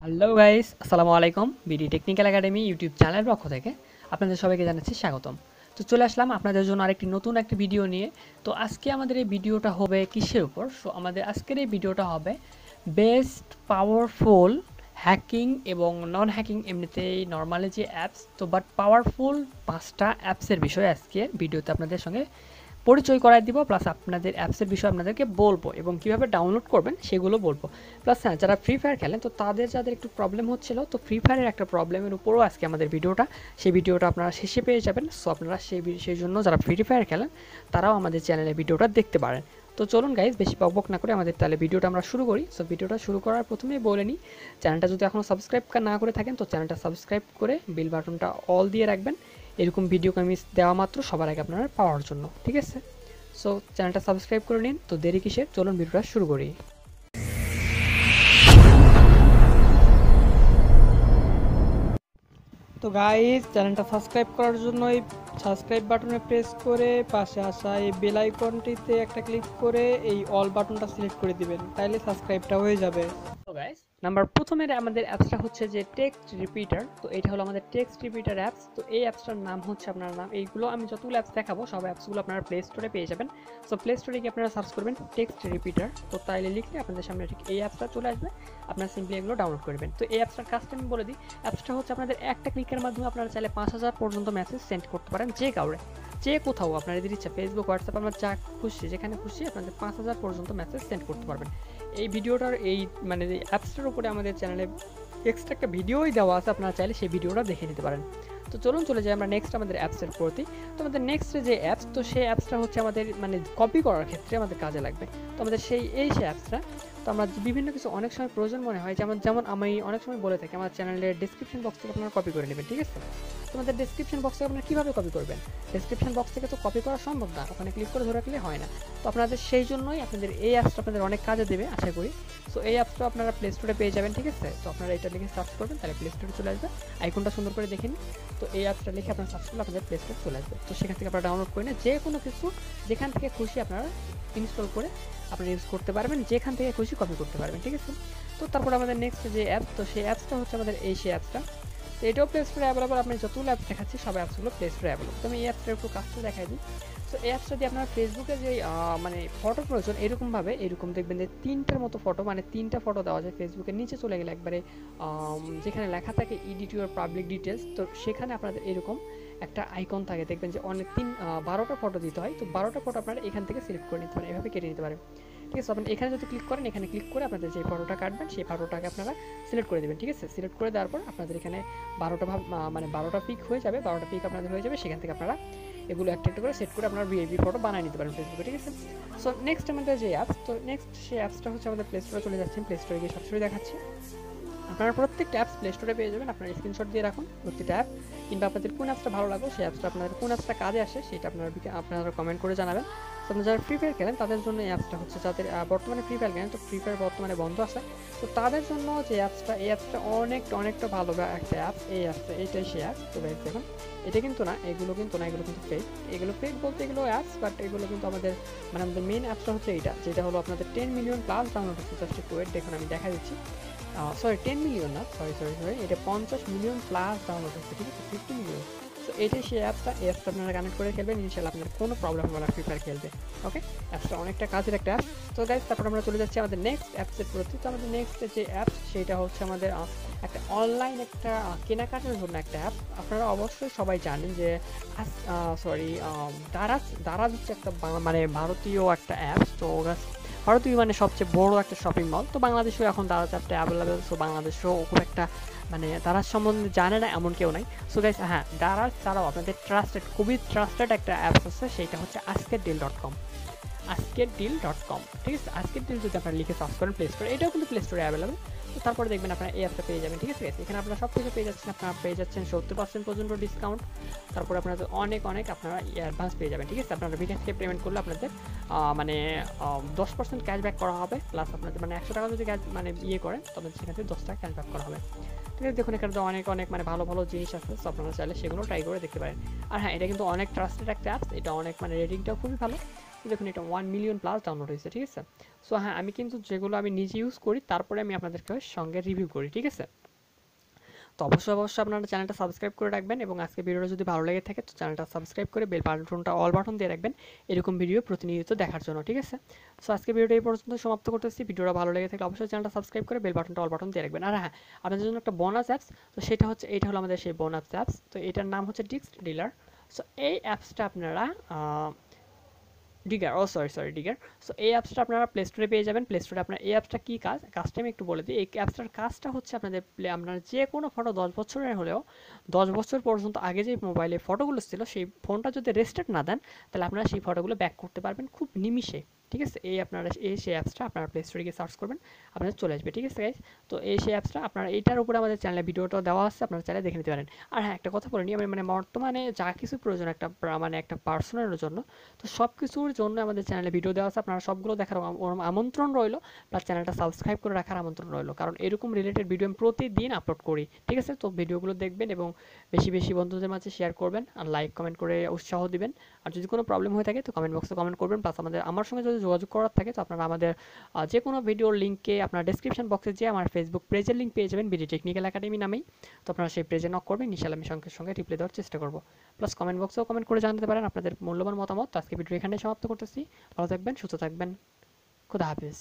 Hello guys, আসসালামু আলাইকুম। BD technical academy YouTube চ্যানেলের পক্ষ থেকে আপনাদের সবাইকে জানাচ্ছি স্বাগতম। তো চলে আসলাম আপনাদের জন্য আরেকটি নতুন একটা ভিডিও নিয়ে। তো আজকে আমাদের এই ভিডিওটা হবে কিসের উপর? সো আমাদের আজকের এই ভিডিওটা হবে বেস্ট পাওয়ারফুল হ্যাকিং এবং নন হ্যাকিং এমনিতেই নর্মালি যে অ্যাপস তো বাট পাওয়ারফুল 5টা অ্যাপসের বিষয়ে আজকের ভিডিওতে আপনাদের সঙ্গে পরিচয় করায় দিব, প্লাস আপনাদের অ্যাপসের বিষয়ে আপনাদেরকে বলবো এবং কীভাবে ডাউনলোড করবেন সেগুলো বলবো। প্লাস হ্যাঁ, যারা ফ্রি ফায়ার খেলেন তো যাদের একটু প্রবলেম হচ্ছিল, তো ফ্রি ফায়ারের একটা প্রবলেমের উপরও আজকে আমাদের ভিডিওটা, সেই ভিডিওটা আপনারা শেষে পেয়ে যাবেন। সো আপনারা সেই জন্য যারা ফ্রি ফায়ার খেলেন তারাও আমাদের চ্যানেলে ভিডিওটা দেখতে পারেন। তো চলুন গাইজ, বেশি বকবক না করে আমাদের তাহলে ভিডিওটা আমরা শুরু করি। সো ভিডিওটা শুরু করার প্রথমেই বলে নিই, চ্যানেলটা যদি এখনও সাবস্ক্রাইব না করে থাকেন তো চ্যানেলটা সাবস্ক্রাইব করে বেল বাটনটা অল দিয়ে রাখবেন, এরকম ভিডিও আমি দেওয়া মাত্র সবার আগে আপনারা পাওয়ার জন্য, ঠিক আছে? সো চ্যানেলটা সাবস্ক্রাইব করে নিন। তো দেরি কিসের, চলুন ভিডিওটা শুরু করি। তো গাইস, চ্যানেলটা সাবস্ক্রাইব করার জন্য এই সাবস্ক্রাইব বাটনে প্রেস করে পাশে আসা এই বেল আইকনটিতে একটা ক্লিক করে এই অল বাটনটা সিলেক্ট করে দিবেন, তাইলে সাবস্ক্রাইবটা হয়ে যাবে। তো গাইস, প্রথমের আমাদের অ্যাপসটা হচ্ছে যে টেক্সট রিপিটার। তো এটা হলো আমাদের টেক্সট রিপিটার অ্যাপস। তো এই অ্যাপসটার নাম হচ্ছে, আপনার নাম, এইগুলো আমি যতগুলো অ্যাপস দেখাবো সব অ্যাপসগুলো আপনারা প্লে স্টোরে পেয়ে যাবেন। সো প্লে স্টোরে গিয়ে আপনারা সার্চ করবেন টেক্সট রিপিটার। তো তাইলে লিখলে আপনাদের সামনে ঠিক এই অ্যাপসটা চলে আসবে, আপনারা সিম্পলি এগুলো ডাউনলোড করবেন। তো এই অ্যাপসটার কাজটা আমি বলে দিই। অ্যাপসটা হচ্ছে আপনাদের একটা ক্লিকের মাধ্যমে আপনারা চাইলে 5000 পর্যন্ত মেসেজ সেন্ড করতে পারেন যে কাউরে, যে কোথাও আপনার এদের ইচ্ছা, ফেসবুক, হোয়াটসঅ্যাপ, আপনার যা খুশি যেখানে খুশি আপনাদের 5000 পর্যন্ত মেসেজ সেন্ড করতে পারবেন। এই ভিডিওটার এই অ্যাপসটার উপরে আমাদের চ্যানেলে এক্সট্রা একটা ভিডিওই দেওয়া আছে, আপনারা চাইলে সেই ভিডিওটা দেখে নিতে পারেন। তো চলুন চলে যাই আমরা নেক্সট আমাদের অ্যাপসের প্রতি। তো আমাদের নেক্সট যে অ্যাপস, তো সেই অ্যাপসটা হচ্ছে আমাদের কপি করার ক্ষেত্রে আমাদের কাজে লাগবে। তো আমাদের সেই অ্যাপসটা, তো আমরা বিভিন্ন কিছু অনেক সময় প্রয়োজন মনে হয়, যেমন আমি অনেক সময় বলে থাকি আমার চ্যানেলের ডিসক্রিপশন বক্স থেকে আপনারা কপি করে নেবেন, ঠিক আছে? তোমাদের ডিসক্রিপশন বক্স থেকে আপনারা কীভাবে কপি করবেন? ডিসক্রিপশন বক্স থেকে তো কপি করা সম্ভব না, ওখানে ক্লিক করে ধরে রাখলে হয় না। তো আপনাদের সেই জন্যই আপনাদের এই অ্যাপসটা আপনাদের অনেক কাজে দেবে আশা করি। সো এই অ্যাপসটা আপনারা প্লে স্টোরে পেয়ে যাবেন, ঠিক আছে? তো আপনারা এটা লিখে সার্চ করবেন, তাহলে প্লে স্টোরে চলে আসবে। আইকনটা সুন্দর করে দেখে নিন। তো এই অ্যাপসটা লিখে আপনারা সার্চ করলে আপনাদের প্লে স্টোরে চলে আসবে। তো সেখান থেকে আপনারা ডাউনলোড করে নিয়ে যে কোনো কিছু যেখান থেকে খুশি আপনারা ইনস্টল করে আপনারা ইউজ করতে পারবেন, যেখান থেকে খুশি কপি করতে পারবেন, ঠিক আছে? তো তারপর আমাদের নেক্সট যে অ্যাপস, তো সেই অ্যাপসটা হচ্ছে আমাদের সেই অ্যাপসটা। তো এটাও প্লে স্টোরে অ্যাভেলেবল। আপনি যতগুলো অ্যাপস দেখাচ্ছি সব অ্যাপসগুলো প্লে স্টোরে অ্যাভেলেবল। তো আমি এই অ্যাপসটার একটু কাজটা দেখাই দিই। সো এই অ্যাপসটা দিয়ে আপনার ফেসবুকে যে ফটো প্রয়োজন, এরকম দেখবেন যে 3টার মতো ফটো, 3টা ফটো দেওয়া যায়। ফেসবুকের নিচে চলে গেলে একবারে যেখানে লেখা থাকে এডিট ইউর পাবলিক ডিটেলস, তো সেখানে আপনাদের এরকম একটা আইকন থাকে, দেখবেন যে 12টা ফটো দিতে হয়। তো 12টা ফটো আপনারা এখান থেকে সিলেক্ট করে নিতে পারেন, এভাবে কেটে নিতে পারেন, ঠিক আছে? আপনি এখানে যদি ক্লিক করেন, এখানে ক্লিক করে আপনাদের যে ফটোটা কাটবেন সেই ফটোটাকে আপনারা সিলেক্ট করে দেবেন, ঠিক আছে? সিলেক্ট করে দেওয়ার পর আপনাদের এখানে 12টা পিক হয়ে যাবে, 12টা পিক আপনাদের হয়ে যাবে। সেখান থেকে আপনারা এগুলো একটা একটা করে সেট করে আপনারা ভিআইপি ফটো বানিয়ে নিতে পারেন ফেসবুকে, ঠিক আছে? সো নেক্সট আমাদের যে অ্যাপস, তো নেক্সট সেই অ্যাপসটা হচ্ছে আমাদের প্লে স্টোরে চলে যাচ্ছেন। প্লে স্টোরে গিয়ে সরাসরি দেখাচ্ছি। আপনারা প্রত্যেকটা অ্যাপস প্লে স্টোরে পেয়ে যাবেন। আপনারা স্ক্রিনশট দিয়ে রাখুন প্রতিটা অ্যাপ, কিংবা আপনাদের কোন অ্যাপসটা ভালো লাগবে সেই অ্যাপসটা, আপনাদের কোন অ্যাপসটা কাজে আসে সেটা আপনারা কমেন্ট করে জানাবেন। তো আপনারা যারা ফ্রি ফায়ার খেলেন তাদের জন্য এই অ্যাপসটা হচ্ছে, যাদের বর্তমানে ফ্রি ফায়ার খেলেন, তো ফ্রি ফায়ার বর্তমানে বন্ধ আছে, তো তাদের জন্য যে অ্যাপসটা, এই অ্যাপসটা অনেকটা ভালো একটা অ্যাপস। এই অ্যাপসটা, এইটাই সেই অ্যাপস। তো গাইস দেখুন, এটা কিন্তু না, এগুলো কিন্তু ফেক। এগুলো ফেক বলতে এগুলো অ্যাপস, বাট এগুলো কিন্তু আমাদের আমাদের মেইন অ্যাপসটা হচ্ছে এইটা, যেটা হলো আপনাদের 10 মিলিয়ন প্লাস ডাউনলোড হচ্ছে। জাস্ট একটু ওয়েট, দেখুন আমি দেখা দিচ্ছি। সরি 10 মিলিয়ন না, সরি, এটা 50 মিলিয়ন প্লাস ডাউনলোড হচ্ছে, ঠিক আছে? 50 মিলিয়ন। সো এটাই সেই অ্যাপসটা। এই অ্যাপসটা আপনারা কানেক্ট করে খেলবেন, ইনশাআল্লাহ আপনাদের কোনো প্রবলেম হবে না ফ্রি ফায়ার খেলতে। ওকে, অ্যাপসটা অনেকটা কাজের একটা অ্যাপ। তো গাইস, তারপর আমরা চলে যাচ্ছি আমাদের নেক্সট অ্যাপসের প্রতি। তো আমাদের নেক্সট যে অ্যাপস সেটা হচ্ছে আমাদের একটা অনলাইন একটা কেনাকাটার জন্য একটা অ্যাপ। আপনারা অবশ্যই সবাই জানেন যে দারাজ হচ্ছে একটা ভারতীয় একটা অ্যাপস। তো ভারতীয় সবচেয়ে বড় একটা শপিং মল। তো বাংলাদেশেও এখন দারাজ অ্যাপটা অ্যাভেলেবেল। সো বাংলাদেশেও খুব একটা দারাজ সম্বন্ধে জানে না এমন কেউ নাই। সো গাইস, হ্যাঁ, দারাজ ছাড়াও আপনাদের খুবই ট্রাস্টেড একটা অ্যাপস আছে, সেটা হচ্ছে আজকেরডিল.com। আজকেরডিল.com, ঠিক আছে? আজকের ডিল যদি আপনারা লিখে সার্চ করেন প্লে স্টোরে, এটাও কিন্তু প্লে স্টোরে অ্যাভেলেবেল। তো তারপরে দেখবেন আপনারা এই অ্যাপটা পেয়ে যাবেন, ঠিক আছে? এখানে আপনারা সব কিছু পেয়ে যাচ্ছেন। আপনারা পেয়ে যাচ্ছেন 70% পর্যন্ত ডিসকাউন্ট। তারপরে আপনাদের অনেক আপনারা অ্যাডভান্স পেয়ে যাবেন, ঠিক আছে? আপনারা বিকাশ থেকে পেমেন্ট করলে আপনাদের 10% ক্যাশব্যাক করা হবে, প্লাস আপনাদের 100 টাকা যদি করেন তবে সেখান থেকে 10 টাকা ক্যাশব্যাক করা হবে, ঠিক আছে? দেখুন এখানে তো অনেক ভালো জিনিস আছে। সো আপনারা চাইলে সেগুলো ট্রাই করে দেখতে পারেন। আর হ্যাঁ, এটা কিন্তু অনেক ট্রাস্টেড একটা অ্যাপস। এটা অনেক রেটিংটাও খুবই ভালো। দেখুন এটা 1 মিলিয়ন প্লাস ডাউনলোড হয়েছে, ঠিক আছে। সো হ্যাঁ, আমি কিন্তু যেগুলো আমি নিজে ইউজ করি তারপরে আমি আপনাদেরকে সঙ্গে রিভিউ করি, ঠিক আছে। তো অবশ্যই আপনারা চ্যানেলটা সাবস্ক্রাইব করে রাখবেন, এবং আজকে ভিডিওটা যদি ভালো লেগে থাকে তো চ্যানেলটা সাবস্ক্রাইব করে বেল বাটনটা অল বাটন দিয়ে রাখবেন এরকম ভিডিও প্রতিনিয়ত দেখার জন্য, ঠিক আছে। সো আজকে ভিডিওটা এই পর্যন্ত সমাপ্ত করতেছি। ভিডিওটা ভালো লেগে থাকলে অবশ্যই চ্যানেলটা সাবস্ক্রাইব করে বেল বাটনটা অল বাটন দিয়ে রাখবেন। আর হ্যাঁ, আপনাদের জন্য একটা বোনাস অ্যাপস, তো সেটা হচ্ছে, এইটা হলো আমাদের সেই বোনাস অ্যাপস। তো এটার নাম হচ্ছে ডিস্ক ডিলার। সো এই অ্যাপসটা আপনারা ডিগার, সরি ডিগার। সো এই অ্যাপসটা আপনারা প্লে স্টোরে পেয়ে যাবেন। প্লে স্টোরে আপনার এই অ্যাপসটা কী কাজটা আমি একটু বলে দিই। এই অ্যাপসটার কাজটা হচ্ছে আপনার যে কোনো ফটো 10 বছরের হলেও 10 বছর পর্যন্ত আগে যে মোবাইলে ফটোগুলো ছিল সেই ফোনটা যদি রেস্টার্ট না দেন তাহলে আপনারা সেই ফটোগুলো ব্যাক করতে পারবেন খুব নিমিষে, ঠিক আছে। সেই অ্যাপসটা আপনারা প্লে স্টোরে গিয়ে সার্চ করবেন, আপনাদের চলে আসবে, ঠিক আছে গাইজ। তো সেই অ্যাপসটা আপনারা এইটার উপরে আমাদের চ্যানেলে ভিডিওটা দেওয়া আছে, আপনারা চাইলে দেখে নিতে পারেন। আর হ্যাঁ, একটা কথা বলে নিই, আমি বর্তমানে যা কিছু প্রয়োজন একটা পার্সোনাল জন্য, তো সব কিছুর জন্য আমাদের চ্যানেলে ভিডিও দেওয়া আছে, আপনারা সবগুলো দেখার আমন্ত্রণ রইলো, প্লাস চ্যানেলটা সাবস্ক্রাইব করে রাখার আমন্ত্রণ রইলো, কারণ এরকম রিলেটেড ভিডিও আমি প্রতিদিন আপলোড করি, ঠিক আছে। তো ভিডিওগুলো দেখবেন এবং বেশি বেশি বন্ধুদের মাঝে শেয়ার করবেন, আর লাইক কমেন্ট করে উৎসাহ দিবেন। আর যদি কোনো প্রবলেম হয়ে থাকে তো কমেন্ট বক্সে কমেন্ট করবেন, প্লাস আমার সঙ্গে যদি যোগাযোগ করার থাকে তো আপনারা আমাদের যে কোনো ভিডিওর লিঙ্কে আপনার ডেসক্রিপশন বক্সে যে আমার ফেসবুক পেজের লিঙ্ক পেয়ে যাবেন, বিডি টেকনিক্যাল একাডেমি নামেই। তো আপনারা সেই পেজে নক করবেন, ইনশাআল্লাহ আমি সঙ্গে সঙ্গে রিপ্লাই দেওয়ার চেষ্টা করব। প্লাস কমেন্ট বক্সেও কমেন্ট করে জানাতে পারেন আপনাদের মূল্যবান মতামত। আজকে ভিডিও এখানে সমাপ্ত করতেছি। ভালো থাকবেন, সুস্থ থাকবেন, খুদা হাফেজ।